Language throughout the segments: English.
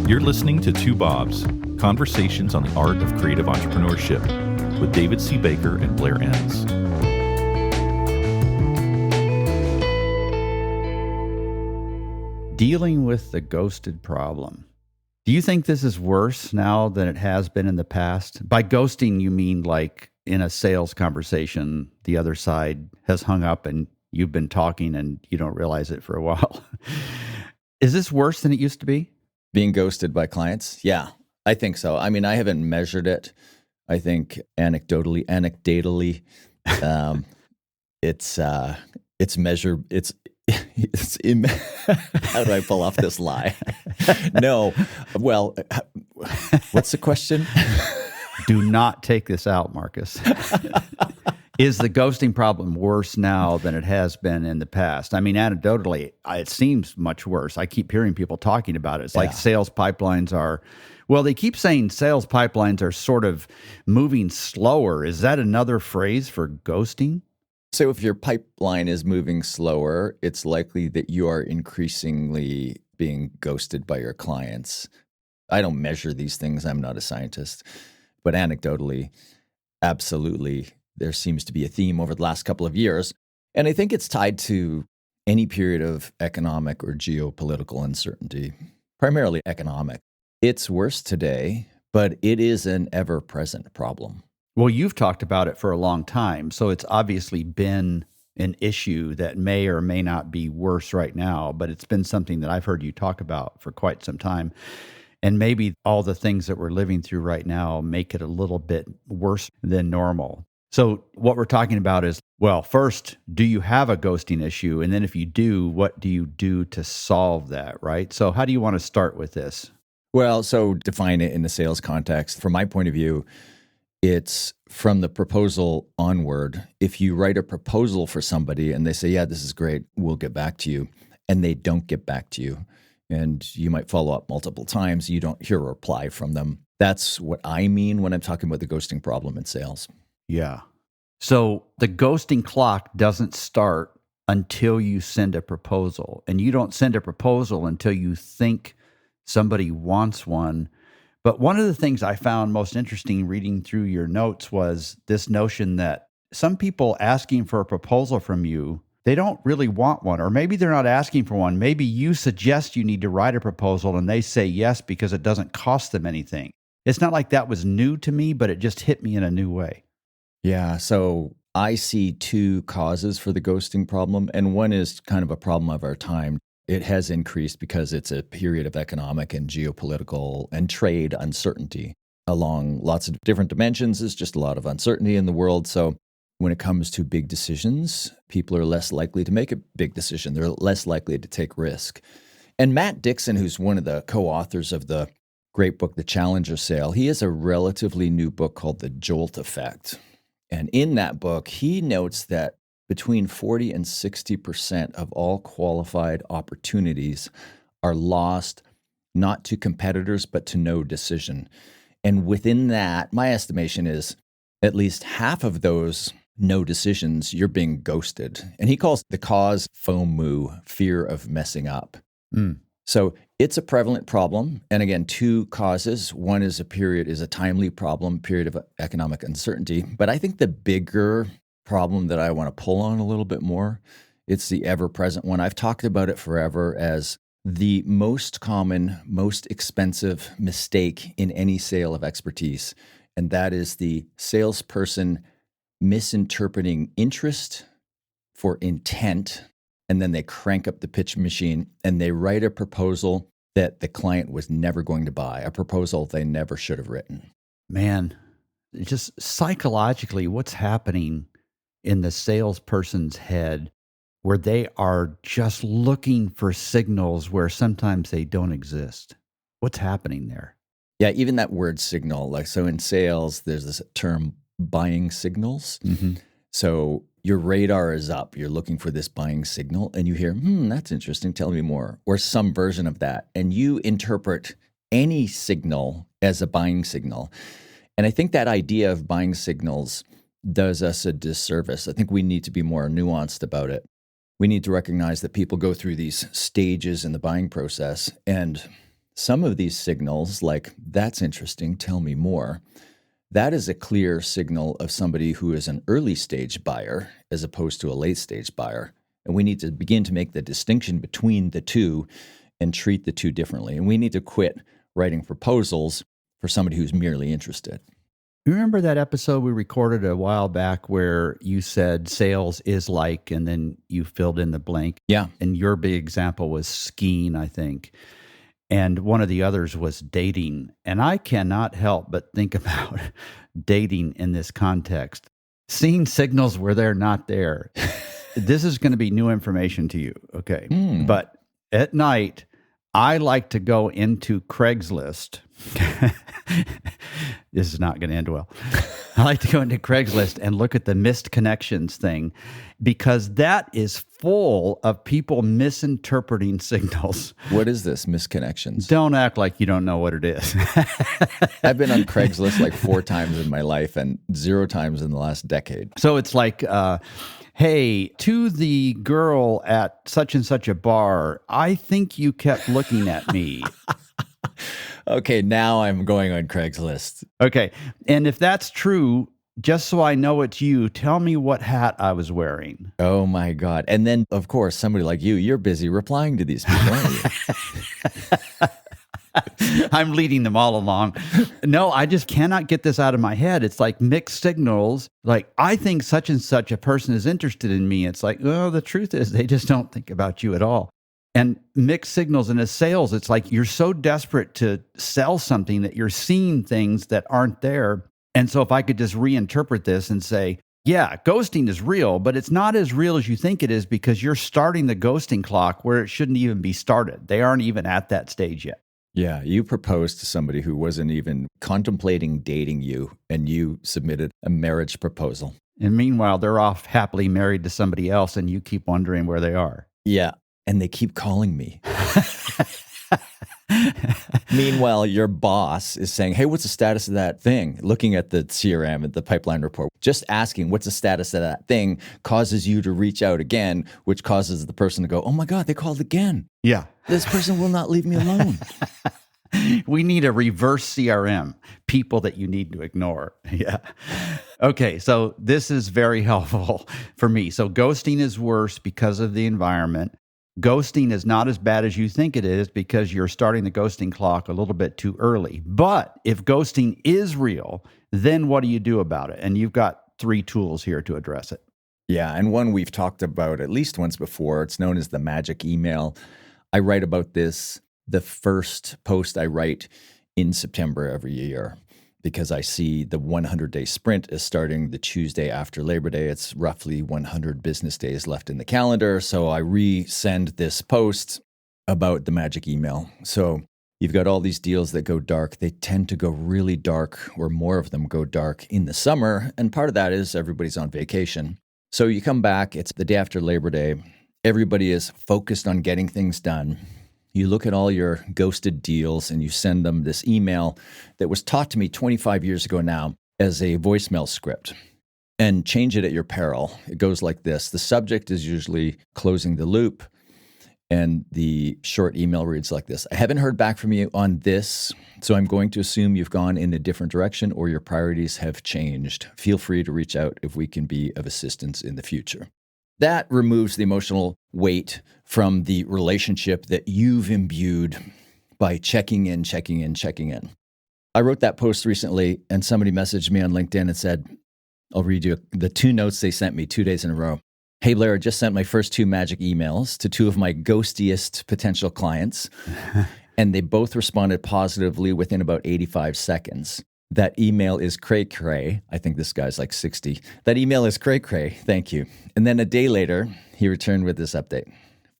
You're listening to Two Bobs, Conversations on the Art of Creative Entrepreneurship with David C. Baker and Blair Enns. Dealing with the ghosted problem. Do you think this is worse now than it has been in the past? By ghosting, you mean like in a sales conversation, the other side has hung up and you've been talking and you don't realize it for a while. Is this worse than it used to be? Being ghosted by clients? Yeah, I think so. I mean, I haven't measured it. I think anecdotally, it's measured. How do I pull off this lie? No. Well, what's the question? Do not take this out, Marcus. Is the ghosting problem worse now than it has been in the past? I mean, anecdotally, it seems much worse. I keep hearing people talking about it. It's like sales pipelines are, well, they keep saying sales pipelines are sort of moving slower. Is that another phrase for ghosting? So if your pipeline is moving slower, it's likely that you are increasingly being ghosted by your clients. I don't measure these things. I'm not a scientist. But anecdotally, absolutely, there seems to be a theme over the last couple of years. And I think it's tied to any period of economic or geopolitical uncertainty, primarily economic. It's worse today, but it is an ever-present problem. Well, you've talked about it for a long time, so it's obviously been an issue that may or may not be worse right now, but it's been something that I've heard you talk about for quite some time. And maybe all the things that we're living through right now make it a little bit worse than normal. So what we're talking about is, well, first, do you have a ghosting issue? And then if you do, what do you do to solve that, right? So how do you want to start with this? Well, so define it in the sales context. From my point of view, it's from the proposal onward. If you write a proposal for somebody and they say, yeah, this is great, we'll get back to you, and they don't get back to you, and you might follow up multiple times, you don't hear a reply from them. That's what I mean when I'm talking about the ghosting problem in sales. Yeah. So the ghosting clock doesn't start until you send a proposal, and you don't send a proposal until you think somebody wants one. But one of the things I found most interesting reading through your notes was this notion that some people asking for a proposal from you, they don't really want one, or maybe they're not asking for one. Maybe you suggest you need to write a proposal and they say yes because it doesn't cost them anything. It's not like that was new to me, but it just hit me in a new way. Yeah, so I see two causes for the ghosting problem, and one is kind of a problem of our time. It has increased because it's a period of economic and geopolitical and trade uncertainty along lots of different dimensions. There's just a lot of uncertainty in the world. So when it comes to big decisions, people are less likely to make a big decision. They're less likely to take risk. And Matt Dixon, who's one of the co-authors of the great book, The Challenger Sale, he has a relatively new book called The Jolt Effect. And in that book, he notes that between 40 and 60% of all qualified opportunities are lost not to competitors, but to no decision. And within that, my estimation is at least half of those no decisions, you're being ghosted. And he calls the cause FOMO, fear of messing up. So it's a prevalent problem. And again, two causes. One is a timely problem, period of economic uncertainty. But I think the bigger problem that I want to pull on a little bit more, it's the ever-present one. I've talked about it forever as the most common, most expensive mistake in any sale of expertise. And that is the salesperson misinterpreting interest for intent. And then they crank up the pitch machine and they write a proposal that the client was never going to buy, a proposal they never should have written. Man, just psychologically, what's happening in the salesperson's head where they are just looking for signals where sometimes they don't exist? What's happening there? Yeah, even that word signal, like so in sales, there's this term buying signals. Mm-hmm. So your radar is up, you're looking for this buying signal and you hear, that's interesting, tell me more, or some version of that. And you interpret any signal as a buying signal. And I think that idea of buying signals does us a disservice. I think we need to be more nuanced about it. We need to recognize that people go through these stages in the buying process, and Some of these signals, like, that's interesting, tell me more, that is a clear signal of somebody who is an early stage buyer as opposed to a late stage buyer. And we need to begin to make the distinction between the two and treat the two differently. And we need to quit writing proposals for somebody who's merely interested. You remember that episode we recorded a while back where you said sales is like, and then you filled in the blank? Yeah. And your big example was skiing, I think. And one of the others was dating. And I cannot help but think about dating in this context. Seeing signals where they're not there. This is going to be new information to you. Okay. But at night, I like to go into Craigslist. This is not going to end well. I like to go into Craigslist and look at the missed connections thing because that is full of people misinterpreting signals. What is this, misconnections? Don't act like you don't know what it is. I've been on Craigslist like 4 times in my life and 0 times in the last decade. So it's like, hey, to the girl at such and such a bar, I think you kept looking at me. Okay, now I'm going on Craigslist. Okay. And if that's true, just so I know it's you, tell me what hat I was wearing. Oh my God. And then, of course, somebody like you're busy replying to these people, aren't you? I'm leading them all along. No, I just cannot get this out of my head. It's like mixed signals. Like, I think such and such a person is interested in me. It's like, well, the truth is they just don't think about you at all. And mixed signals in a sales, it's like you're so desperate to sell something that you're seeing things that aren't there. And so if I could just reinterpret this and say, yeah, ghosting is real, but it's not as real as you think it is because you're starting the ghosting clock where it shouldn't even be started. They aren't even at that stage yet. Yeah, you proposed to somebody who wasn't even contemplating dating you, and you submitted a marriage proposal. And meanwhile, they're off happily married to somebody else, and you keep wondering where they are. Yeah, and they keep calling me. Meanwhile, your boss is saying, hey, what's the status of that thing? Looking at the CRM and the pipeline report, just asking what's the status of that thing causes you to reach out again, which causes the person to go, oh my God, they called again. Yeah. This person will not leave me alone. We need a reverse CRM, people that you need to ignore. Yeah. Okay, so this is very helpful for me. So ghosting is worse because of the environment. Ghosting is not as bad as you think it is because you're starting the ghosting clock a little bit too early. But if ghosting is real, then what do you do about it? And you've got 3 tools here to address it. Yeah, and one we've talked about at least once before. It's known as the magic email. I write about this, the first post I write in September every year, because I see the 100-day sprint is starting the Tuesday after Labor Day. It's roughly 100 business days left in the calendar. So I resend this post about the magic email. So you've got all these deals that go dark. They tend to go really dark, or more of them go dark in the summer. And part of that is everybody's on vacation. So you come back, it's the day after Labor Day. Everybody is focused on getting things done. You look at all your ghosted deals and you send them this email that was taught to me 25 years ago now as a voicemail script, and change it at your peril. It goes like this. The subject is usually closing the loop, and the short email reads like this. I haven't heard back from you on this, so I'm going to assume you've gone in a different direction or your priorities have changed. Feel free to reach out if we can be of assistance in the future. That removes the emotional weight from the relationship that you've imbued by checking in. I wrote that post recently, and somebody messaged me on LinkedIn and said, I'll read you the 2 notes they sent me 2 days in a row. Hey, Blair, I just sent my first 2 magic emails to 2 of my ghostiest potential clients, and they both responded positively within about 85 seconds. That email is cray-cray. I think this guy's like 60. That email is cray-cray. Thank you. And then a day later, he returned with this update.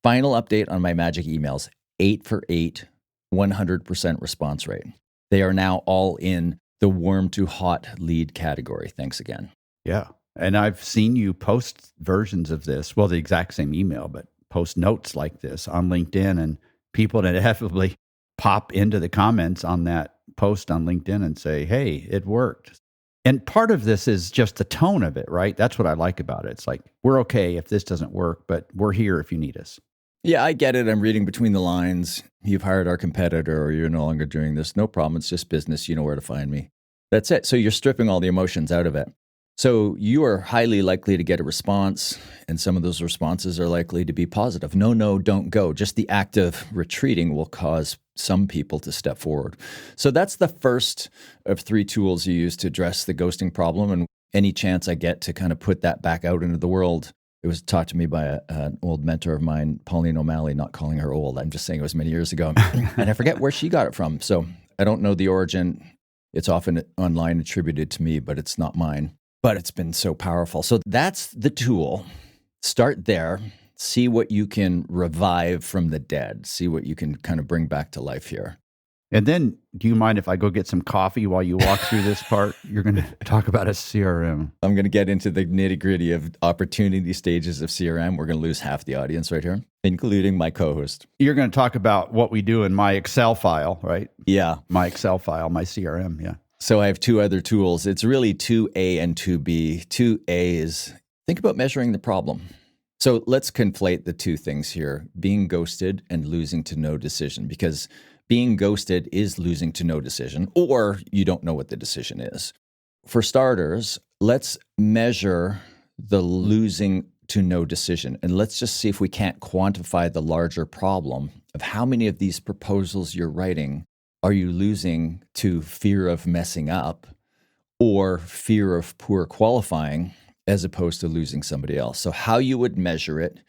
Final update on my magic emails. 8 for 8, 100% response rate. They are now all in the warm to hot lead category. Thanks again. Yeah. And I've seen you post versions of this, well, the exact same email, but post notes like this on LinkedIn, and people inevitably pop into the comments on that post on LinkedIn and say, hey, it worked. And part of this is just the tone of it, right? That's what I like about it. It's like, we're okay if this doesn't work, but we're here if you need us. Yeah, I get it. I'm reading between the lines. You've hired our competitor or you're no longer doing this. No problem. It's just business. You know where to find me. That's it. So you're stripping all the emotions out of it. So you are highly likely to get a response, and some of those responses are likely to be positive. No, don't go. Just the act of retreating will cause some people to step forward. So that's the first of 3 tools you use to address the ghosting problem. And any chance I get to kind of put that back out into the world, it was taught to me by an old mentor of mine, Pauline O'Malley, not calling her old. I'm just saying it was many years ago. And I forget where she got it from. So I don't know the origin. It's often online attributed to me, but it's not mine. But it's been so powerful. So that's the tool. Start there. See what you can revive from the dead. See what you can kind of bring back to life here. And then, do you mind if I go get some coffee while you walk through this part? You're going to talk about a CRM. I'm going to get into the nitty-gritty of opportunity stages of CRM. We're going to lose half the audience right here, including my co-host. You're going to talk about what we do in my Excel file, right? Yeah. My Excel file, my CRM, yeah. So I have 2 other tools. It's really 2A and 2B. 2A is think about measuring the problem. So let's conflate the 2 things here, being ghosted and losing to no decision, because being ghosted is losing to no decision, or you don't know what the decision is. For starters, let's measure the losing to no decision, and let's just see if we can't quantify the larger problem of how many of these proposals you're writing are you losing to fear of messing up or fear of poor qualifying as opposed to losing somebody else. So how you would measure it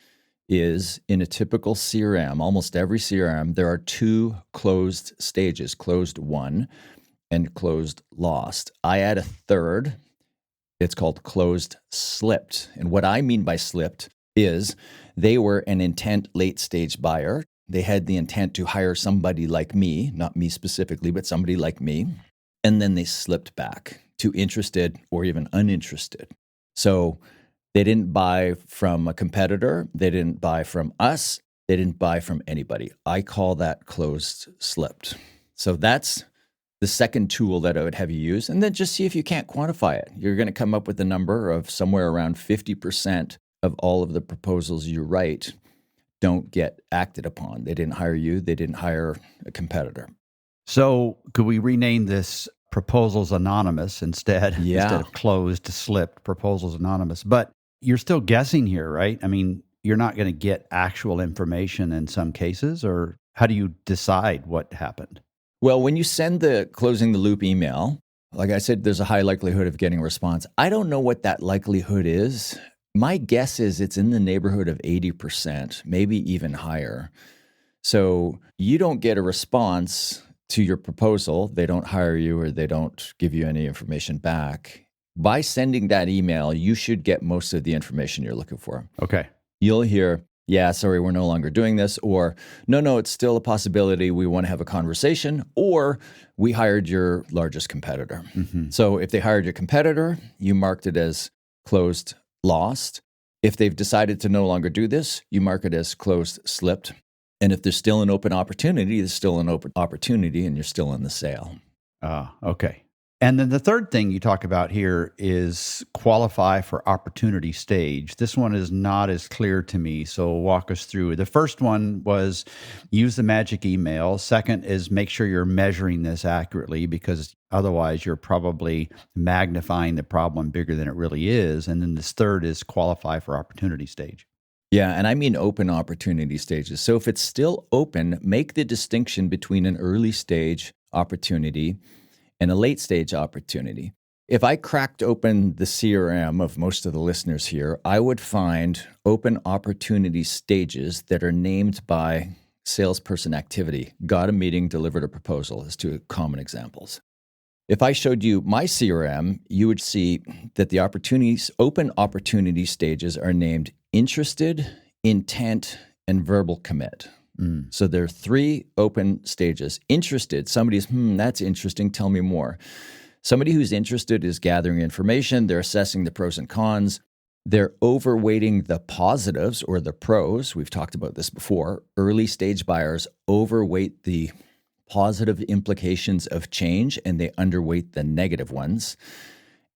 is in a typical CRM, almost every CRM, there are 2 closed stages, closed won and closed lost. I add a third. It's called closed slipped. And what I mean by slipped is they were an intent late stage buyer. They had the intent to hire somebody like me, not me specifically, but somebody like me. And then they slipped back to interested or even uninterested. So they didn't buy from a competitor. They didn't buy from us. They didn't buy from anybody. I call that closed slipped. So that's the second tool that I would have you use. And then just see if you can't quantify it. You're going to come up with a number of somewhere around 50% of all of the proposals you write don't get acted upon. They didn't hire you. They didn't hire a competitor. So could we rename this Proposals Anonymous instead of closed slipped, Proposals Anonymous? But you're still guessing here, right? I mean, you're not going to get actual information in some cases, or how do you decide what happened? Well, when you send the closing the loop email, like I said, there's a high likelihood of getting a response. I don't know what that likelihood is. My guess is it's in the neighborhood of 80%, maybe even higher. So you don't get a response to your proposal. They don't hire you or they don't give you any information back. By sending that email, you should get most of the information you're looking for. Okay. You'll hear, yeah, sorry, we're no longer doing this, or no, it's still a possibility. We want to have a conversation, or we hired your largest competitor. Mm-hmm. So if they hired your competitor, you marked it as closed lost. If they've decided to no longer do this, you mark it as closed slipped. And if there's still an open opportunity, there's still an open opportunity and you're still in the sale. Okay. And then the third thing you talk about here is qualify for opportunity stage. This one is not as clear to me, so walk us through. The first one was use the magic email. Second is make sure you're measuring this accurately, because otherwise you're probably magnifying the problem bigger than it really is. And then this third is qualify for opportunity stage. Yeah, and I mean open opportunity stages. So if it's still open, make the distinction between an early stage opportunity and a late stage opportunity. If I cracked open the CRM of most of the listeners here, I would find open opportunity stages that are named by salesperson activity. Got a meeting, delivered a proposal as 2 common examples. If I showed you my CRM, you would see that the open opportunity stages are named interested, intent, and verbal commit. So there are 3 open stages. Interested, somebody's, that's interesting, tell me more. Somebody who's interested is gathering information, they're assessing the pros and cons, they're overweighting the positives or the pros. We've talked about this before. Early stage buyers overweight the positive implications of change and they underweight the negative ones.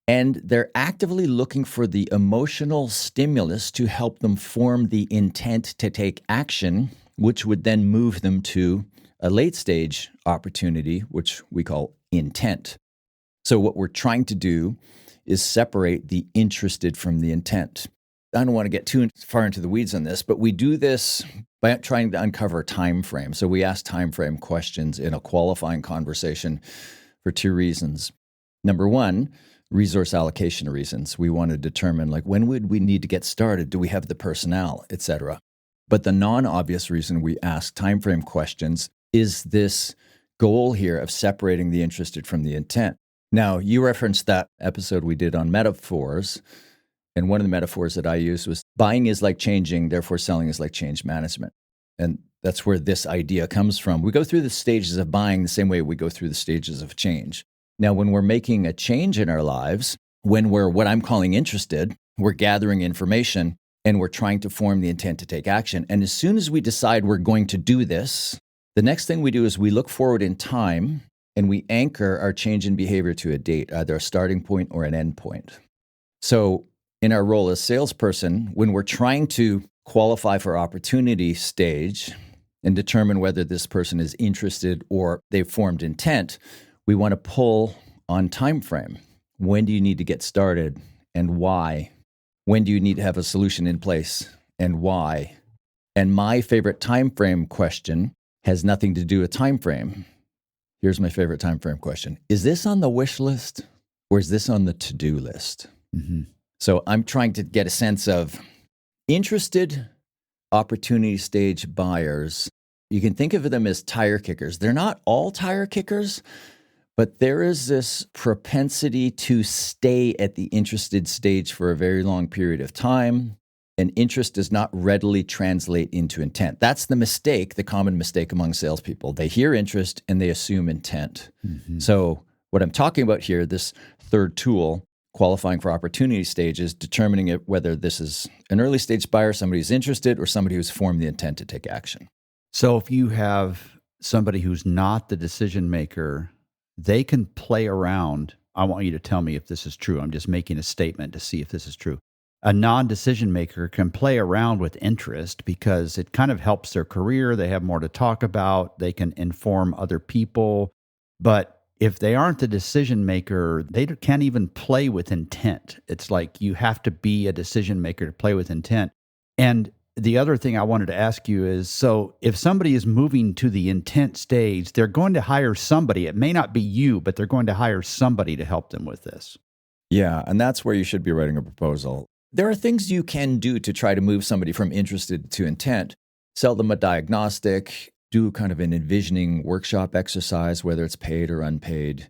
And they're actively looking for the emotional stimulus to help them form the intent to take action, which would then move them to a late stage opportunity, which we call intent. So what we're trying to do is separate the interested from the intent. I don't want to get too far into the weeds on this, but we do this by trying to uncover time frame. So we ask time frame questions in a qualifying conversation for two reasons. Number one, resource allocation reasons. We want to determine, like, when would we need to get started? Do we have the personnel, et cetera? But the non-obvious reason we ask time frame questions is this goal here of separating the interested from the intent. Now, you referenced that episode we did on metaphors, and one of the metaphors that I used was buying is like changing, therefore selling is like change management. And that's where this idea comes from. We go through the stages of buying the same way we go through the stages of change. Now, when we're making a change in our lives, when we're what I'm calling interested, we're gathering information and we're trying to form the intent to take action. And as soon as we decide we're going to do this, the next thing we do is we look forward in time and we anchor our change in behavior to a date, either a starting point or an end point. So in our role as salesperson, when we're trying to qualify for opportunity stage and determine whether this person is interested or they've formed intent, we want to pull on time frame. When do you need to get started and why? When do you need to have a solution in place and why? And my favorite time frame question has nothing to do with time frame. Here's my favorite time frame question. Is this on the wish list or is this on the to-do list? Mm-hmm. So I'm trying to get a sense of interested opportunity stage buyers. You can think of them as tire kickers. They're not all tire kickers, but there is this propensity to stay at the interested stage for a very long period of time, and interest does not readily translate into intent. That's the mistake, the common mistake among salespeople. They hear interest and they assume intent. Mm-hmm. So what I'm talking about here, this third tool, qualifying for opportunity stage, is determining whether this is an early stage buyer, somebody who's interested, or somebody who's formed the intent to take action. So if you have somebody who's not the decision maker, they can play around. I want you to tell me if this is true. I'm just making a statement to see if this is true. A non-decision maker can play around with interest because it kind of helps their career. They have more to talk about. They can inform other people. But if they aren't the decision maker, they can't even play with intent. It's like you have to be a decision maker to play with intent. And the other thing I wanted to ask you is, so if somebody is moving to the intent stage, they're going to hire somebody. It may not be you, but they're going to hire somebody to help them with this. Yeah, and that's where you should be writing a proposal. There are things you can do to try to move somebody from interested to intent. Sell them a diagnostic, do kind of an envisioning workshop exercise, whether it's paid or unpaid.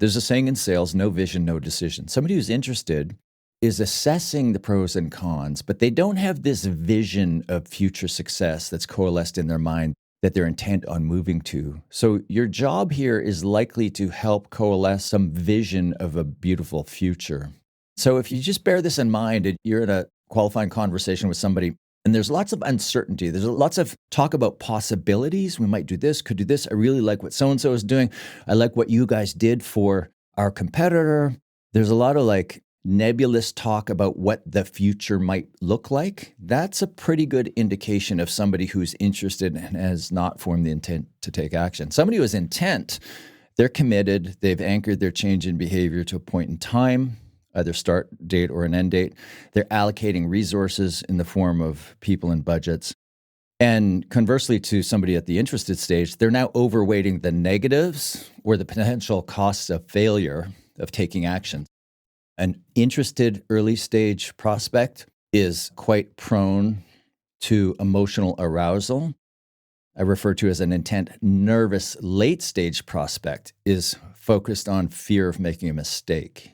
There's a saying in sales, no vision, no decision. Somebody who's interested is assessing the pros and cons, but they don't have this vision of future success that's coalesced in their mind that they're intent on moving to. So your job here is likely to help coalesce some vision of a beautiful future. So if you just bear this in mind, and you're in a qualifying conversation with somebody, and there's lots of uncertainty. There's lots of talk about possibilities. We might do this, could do this. I really like what so-and-so is doing. I like what you guys did for our competitor. There's a lot of nebulous talk about what the future might look like. That's a pretty good indication of somebody who's interested and has not formed the intent to take action. Somebody who has intent, they're committed. They've anchored their change in behavior to a point in time, either start date or an end date. They're allocating resources in the form of people and budgets. And conversely to somebody at the interested stage, they're now overweighting the negatives or the potential costs of failure of taking action. An interested early stage prospect is quite prone to emotional arousal. I refer to as an intent. Nervous late stage prospect is focused on fear of making a mistake.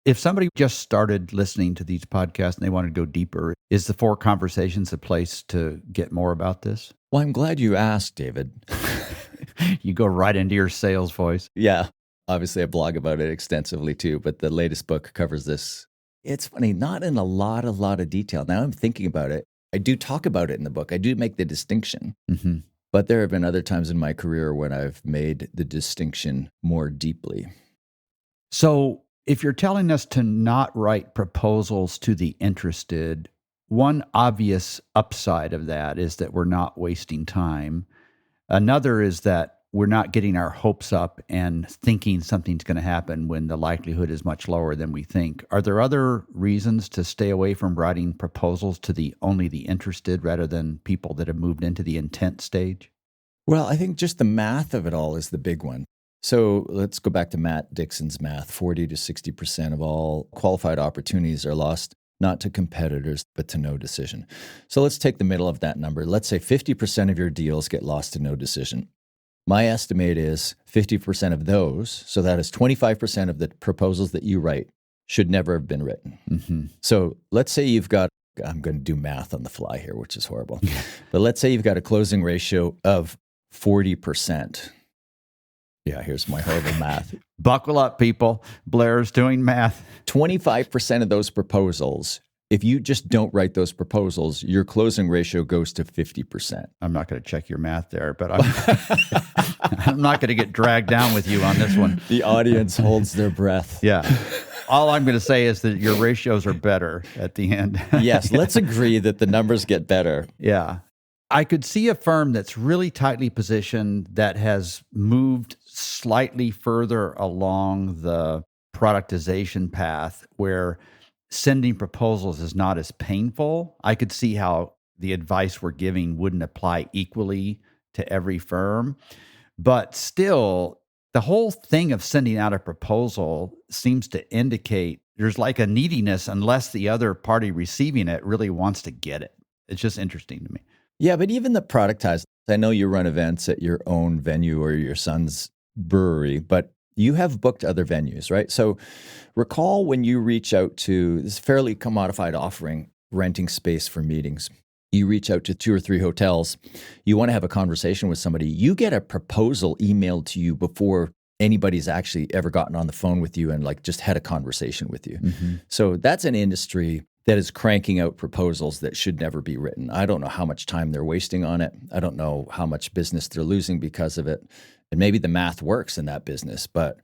If somebody just started listening to these podcasts and they want to go deeper, is the 4 Conversations a place to get more about this? Well, I'm glad you asked, David. You go right into your sales voice. Yeah. Obviously, I blog about it extensively too, but the latest book covers this. It's funny, not in a lot of detail. Now I'm thinking about it. I do talk about it in the book. I do make the distinction. Mm-hmm. But there have been other times in my career when I've made the distinction more deeply. So if you're telling us to not write proposals to the interested, one obvious upside of that is that we're not wasting time. Another is that we're not getting our hopes up and thinking something's going to happen when the likelihood is much lower than we think. Are there other reasons to stay away from writing proposals to only the interested rather than people that have moved into the intent stage? Well, I think just the math of it all is the big one. So let's go back to Matt Dixon's math. 40 to 60% of all qualified opportunities are lost not to competitors, but to no decision. So let's take the middle of that number. Let's say 50% of your deals get lost to no decision. My estimate is 50% of those, so that is 25% of the proposals that you write, should never have been written. Mm-hmm. So let's say you've got, I'm going to do math on the fly here, which is horrible, but let's say you've got a closing ratio of 40%. Yeah, here's my horrible math. Buckle up, people. Blair's doing math. 25% of those proposals, if you just don't write those proposals, your closing ratio goes to 50%. I'm not going to check your math there, but I'm not going to get dragged down with you on this one. The audience holds their breath. Yeah. All I'm going to say is that your ratios are better at the end. Yes, let's agree that the numbers get better. Yeah. I could see a firm that's really tightly positioned that has moved slightly further along the productization path where sending proposals is not as painful. I could see how the advice we're giving wouldn't apply equally to every firm. But still, the whole thing of sending out a proposal seems to indicate there's like a neediness unless the other party receiving it really wants to get it. It's just interesting to me. Yeah, but even the productized, I know you run events at your own venue or your son's brewery, but you have booked other venues, right? So recall when you reach out to this fairly commodified offering, renting space for meetings. You reach out to 2 or 3 hotels. You want to have a conversation with somebody. You get a proposal emailed to you before anybody's actually ever gotten on the phone with you and like just had a conversation with you. Mm-hmm. So that's an industry that is cranking out proposals that should never be written. I don't know how much time they're wasting on it. I don't know how much business they're losing because of it. And maybe the math works in that business, but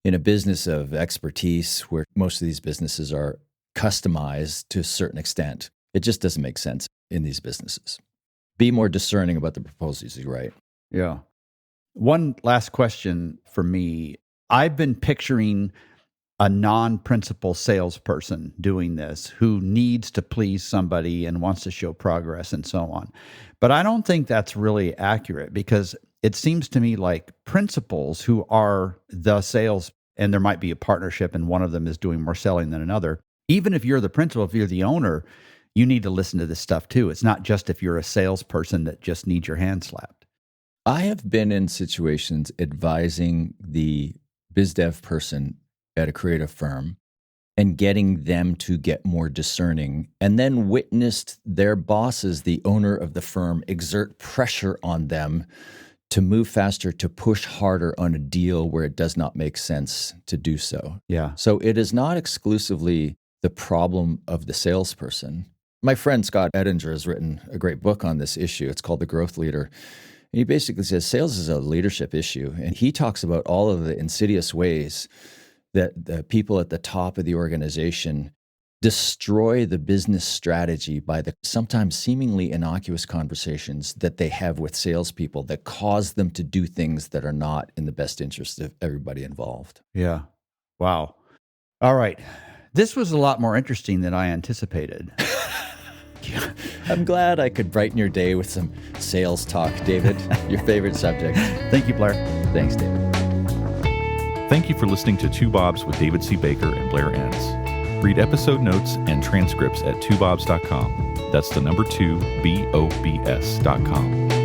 in a business of expertise where most of these businesses are customized to a certain extent, it just doesn't make sense in these businesses. Be more discerning about the proposals you write. Yeah. One last question for me. I've been picturing a non-principal salesperson doing this who needs to please somebody and wants to show progress and so on. But I don't think that's really accurate because it seems to me like principals who are the sales, and there might be a partnership and one of them is doing more selling than another. Even if you're the principal, if you're the owner, you need to listen to this stuff too. It's not just if you're a salesperson that just needs your hand slapped. I have been in situations advising the biz dev person at a creative firm and getting them to get more discerning, and then witnessed their bosses, the owner of the firm, exert pressure on them to move faster, to push harder on a deal where it does not make sense to do so. Yeah. So it is not exclusively the problem of the salesperson. My friend Scott Ettinger has written a great book on this issue. It's called The Growth Leader. And he basically says sales is a leadership issue. And he talks about all of the insidious ways that the people at the top of the organization destroy the business strategy by the sometimes seemingly innocuous conversations that they have with salespeople that cause them to do things that are not in the best interest of everybody involved. Yeah. Wow. All right. This was a lot more interesting than I anticipated. I'm glad I could brighten your day with some sales talk, David, your favorite subject. Thank you, Blair. Thanks, David. Thank you for listening to Two Bobs with David C. Baker and Blair Enns. Read episode notes and transcripts at twobobs.com. That's the number 2, BOBS.com.